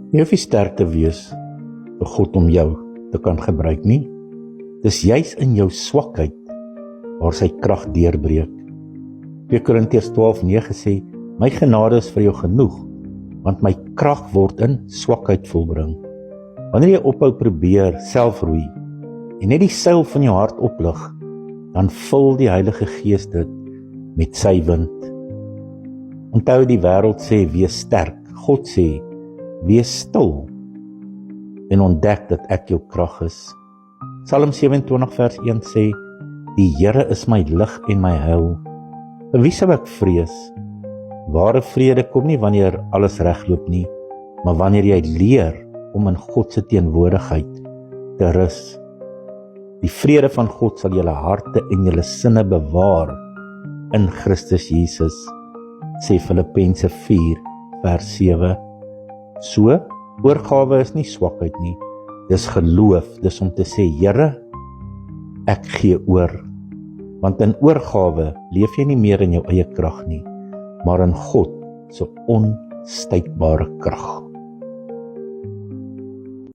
Jy hoef nie sterk te wees vir God om jou te kan gebruik nie. Dis juis in jou swakheid waar sy krag deurbreek. 2 Korintiërs 12:9 sê, my genade is vir jou genoeg, want my krag word in swakheid volbring. Wanneer jy ophou probeer selfroei en net die seil van jou hart oplig, dan vul die Heilige Gees dit met sy wind. Onthou, die wêreld sê wees sterk. God sê wees stil en ontdek dat ek jou krag is. Psalm 27 vers 1 sê, die Here is my lig en my heil. Vir wie sou ek vrees? Ware vrede kom nie wanneer alles regloop nie, maar wanneer jy leer om in God se teenwoordigheid te rus. Die vrede van God sal julle harte en julle sinne bewaar in Christus Jesus, sê Filippense 4 vers 7. So, oorgawe is nie swakheid nie, dis geloof, dis om te sê, Here, ek gee oor. Want in oorgawe leef jy nie meer in jou eie krag nie, maar in God se onstuitbare krag.